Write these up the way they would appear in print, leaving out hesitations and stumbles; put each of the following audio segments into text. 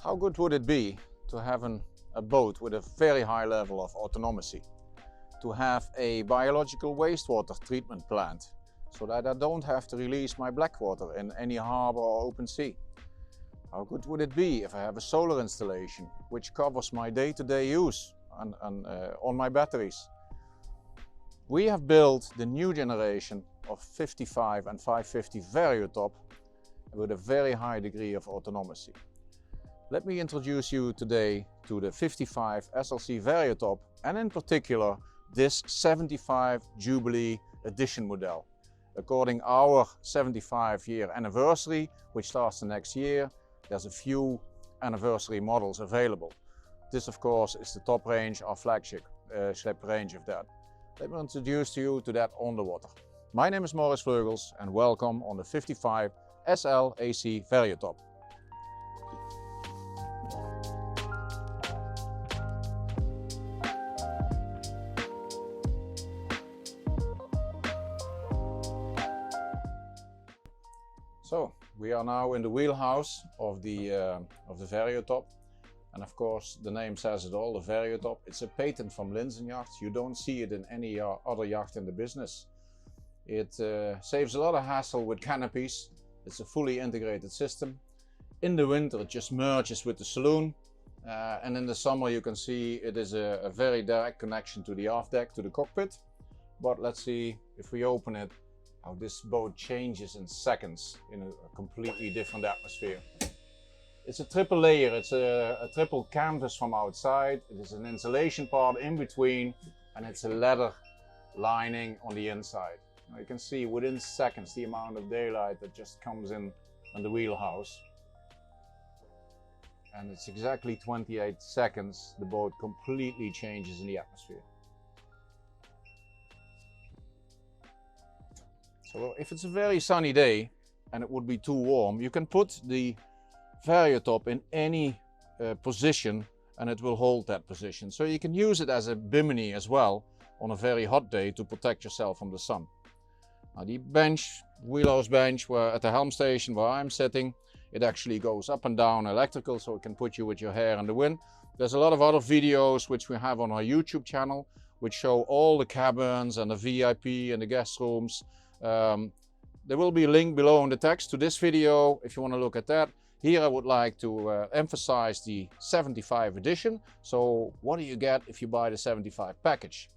How good would it be to have a boat with a very high level of autonomy, to have a biological wastewater treatment plant so that I don't have to release my black water in any harbor or open sea? How good would it be if I have a solar installation which covers my day-to-day use on my batteries? We have built the new generation of 55 and 550 Variotop with a very high degree of autonomy. Let me introduce you today to the 55 SLC Variotop, and in particular this 75 Jubilee Edition model. According our 75-year anniversary, which starts the next year, there's a few anniversary models available. This of course is the top range, our flagship range of that. Let me introduce you to that on the water. My name is Maurice Vleugels and welcome on the 55 SLAC Variotop. So we are now in the wheelhouse of the Variotop, and of course the name says it all, the Variotop. It's a patent from Linzen Yachts. You don't see it in any other yacht in the business. It saves a lot of hassle with canopies. It's a fully integrated system. In the winter it just merges with the saloon, and in the summer you can see it is a very direct connection to the aft deck, to the cockpit. But let's see if we open it, how this boat changes in seconds in a completely different atmosphere. It's a triple layer, it's a triple canvas from outside, it is an insulation part in between, and it's a leather lining on the inside. Now you can see within seconds the amount of daylight that just comes in on the wheelhouse. And it's exactly 28 seconds the boat completely changes in the atmosphere. So if it's a very sunny day and it would be too warm, you can put the Variotop in any position and it will hold that position. So you can use it as a bimini as well on a very hot day to protect yourself from the sun. Now the bench, wheelhouse bench at the helm station where I'm sitting, it actually goes up and down electrical, so it can put you with your hair in the wind. There's a lot of other videos which we have on our YouTube channel which show all the cabins and the VIP and the guest rooms. There will be a link below in the text to this video if you want to look at that. Here I would like to emphasize the 75 edition. So what do you get if you buy the 75 package?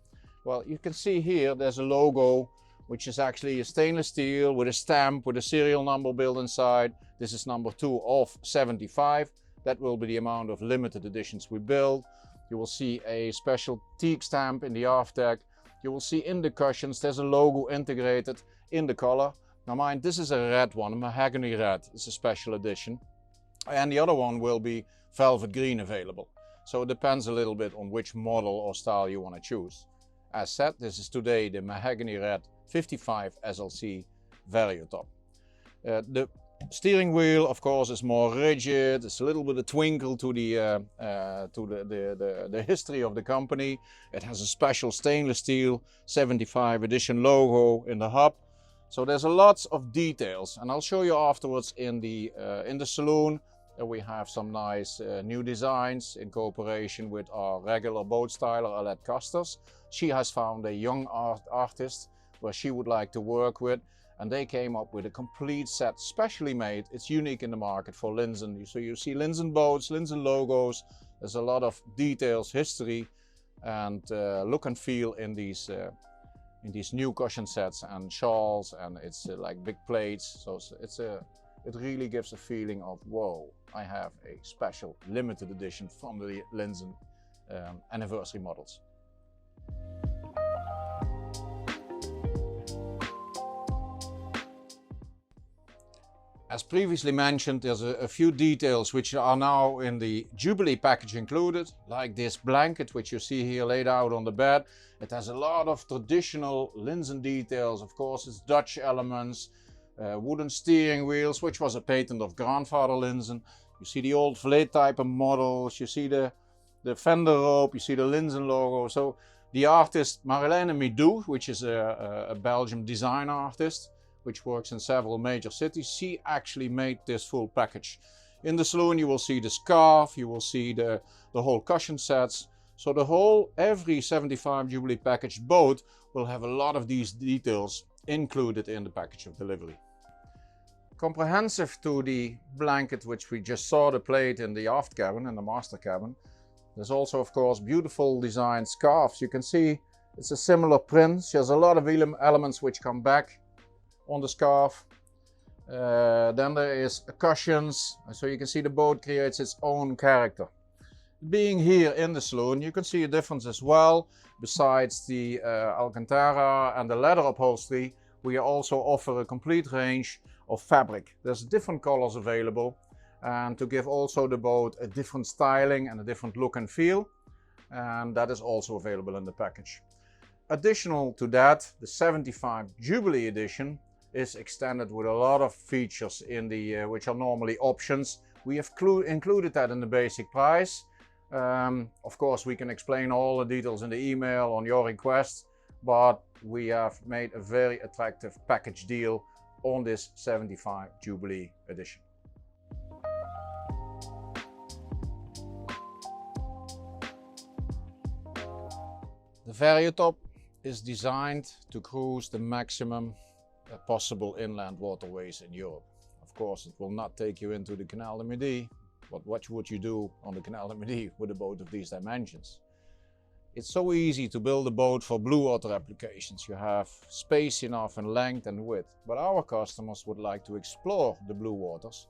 Well, you can see here there's a logo which is actually a stainless steel with a stamp with a serial number built inside. This is number 2 of 75. That will be the amount of limited editions we build. You will see a special teak stamp in the aft deck. You will see in the cushions there's a logo integrated in the color. Now mind, this is a red one, a mahogany red. It's a special edition. And the other one will be velvet green available. So it depends a little bit on which model or style you want to choose. As said, this is today the mahogany red 55 SLC Variotop. The steering wheel of course is more rigid. It's a little bit of twinkle to the history of the company. It has a special stainless steel 75 edition logo in the hub. So there's a lots of details, and I'll show you afterwards in the saloon. We have some nice new designs in cooperation with our regular boat styler Alette Kasters. She has found a young artist where she would like to work with, and they came up with a complete set, specially made. It's unique in the market for Linzen. So you see Linzen boats, Linzen logos. There's a lot of details, history, and look and feel in these new cushion sets and shawls, and it's like big plates. So it really gives a feeling of, whoa, I have a special limited edition from the Linzen anniversary models. As previously mentioned, there's a few details which are now in the Jubilee package included, like this blanket which you see here laid out on the bed. It has a lot of traditional Linzen details. Of course, it's Dutch elements, wooden steering wheels, which was a patent of grandfather Linzen. You see the old Vleet type of models, you see the fender rope, you see the Linzen logo. So the artist Marlene Midou, which is a Belgian design artist, which works in several major cities, she actually made this full package. In the saloon you will see the scarf, you will see the whole cushion sets. So every 75 Jubilee package boat will have a lot of these details included in the package of delivery. Comprehensive to the blanket which we just saw displayed in the aft cabin, in the master cabin, there's also of course beautiful designed scarves. You can see it's a similar print. There's a lot of elements which come back on the scarf. Then there is cushions, so you can see the boat creates its own character. Being here in the saloon, you can see a difference as well. Besides the Alcantara and the leather upholstery, we also offer a complete range of fabric. There's different colors available, and to give also the boat a different styling and a different look and feel, and that is also available in the package. Additional to that, the 75 Jubilee edition is extended with a lot of features in the which are normally options. We have included that in the basic price. Of course, we can explain all the details in the email on your request, but we have made a very attractive package deal on this 75 Jubilee edition. The Variotop is designed to cruise the maximum possible inland waterways in Europe. Of course, it will not take you into the Canal du Midi, but what would you do on the Canal du Midi with a boat of these dimensions? It's so easy to build a boat for blue water applications. You have space enough in length and width, but our customers would like to explore the blue waters,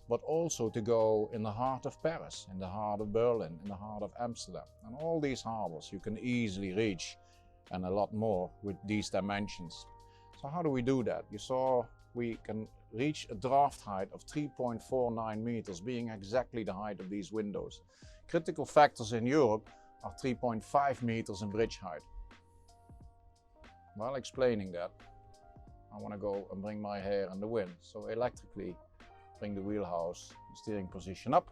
but also to go in the heart of Paris, in the heart of Berlin, in the heart of Amsterdam. And all these harbors you can easily reach, and a lot more with these dimensions. So how do we do that? You saw we can reach a draft height of 3.49 meters, being exactly the height of these windows. Critical factors in Europe are 3.5 meters in bridge height. While explaining that, I want to go and bring my hair in the wind. So electrically bring the wheelhouse, steering position up,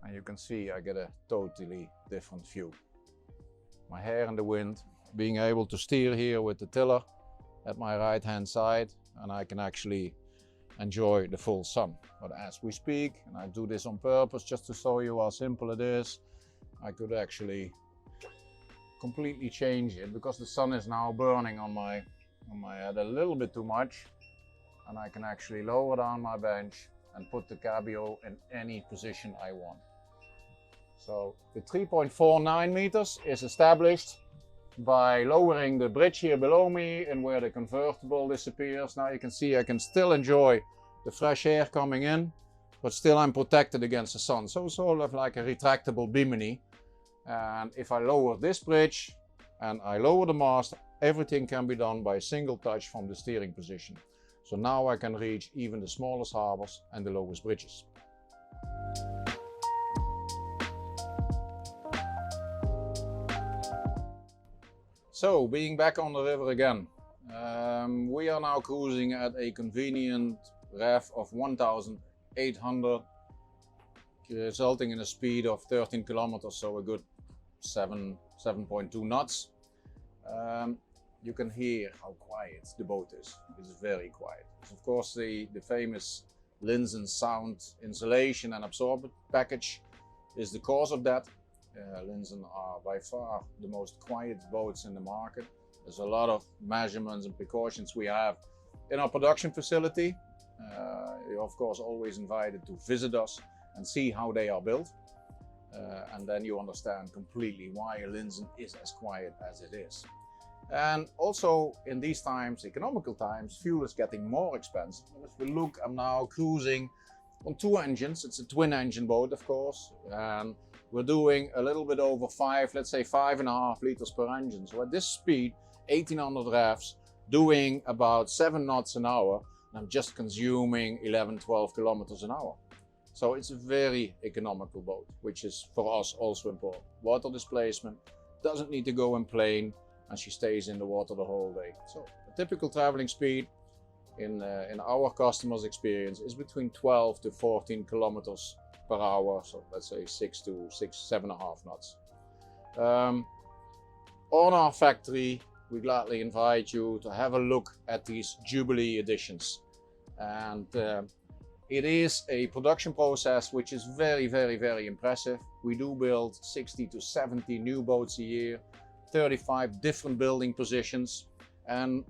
and you can see I get a totally different view. My hair in the wind, being able to steer here with the tiller at my right hand side, and I can actually enjoy the full sun. But as we speak, and I do this on purpose just to show you how simple it is, I could actually completely change it because the sun is now burning on my head a little bit too much, and I can actually lower down my bench and put the cabio in any position I want. So the 3.49 meters is established by lowering the bridge here below me and where the convertible disappears. Now you can see I can still enjoy the fresh air coming in, but still I'm protected against the sun. So sort of like a retractable bimini. And if I lower this bridge and I lower the mast, everything can be done by a single touch from the steering position. So now I can reach even the smallest harbors and the lowest bridges. So, being back on the river again, we are now cruising at a convenient rev of 1,800, resulting in a speed of 13 kilometers, so a good 7.2 knots. You can hear how quiet the boat is. It's very quiet. It's of course the famous Linzen sound insulation and absorbent package is the cause of that. Linzen are by far the most quiet boats in the market. There's a lot of measurements and precautions we have in our production facility. You're of course always invited to visit us and see how they are built. And then you understand completely why a Linzen is as quiet as it is. And also in these times, economical times, fuel is getting more expensive. If we look, I'm now cruising on 2 engines. It's a twin engine boat, of course. And we're doing a little bit over 5.5 liters per engine. So at this speed, 1800 revs, doing about 7 knots an hour, and I'm just consuming 11-12 kilometers an hour. So it's a very economical boat, which is for us also important. Water displacement, doesn't need to go in plane, and she stays in the water the whole day. So a typical traveling speed in our customers' experience is between 12 to 14 kilometers per hour, so let's say 7.5 knots. On our factory, we gladly invite you to have a look at these Jubilee editions. And It is a production process which is very, very, very impressive. We do build 60 to 70 new boats a year, 35 different building positions, and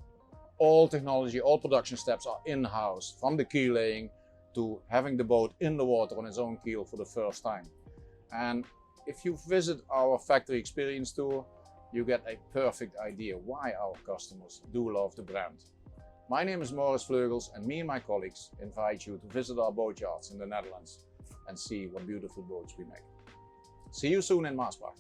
all technology, all production steps are in-house, from the keel laying to having the boat in the water on its own keel for the first time. And if you visit our factory experience tour, you get a perfect idea why our customers do love the brand. My name is Maurice Vleugels, and me and my colleagues invite you to visit our boatyards in the Netherlands and see what beautiful boats we make. See you soon in Maasbach.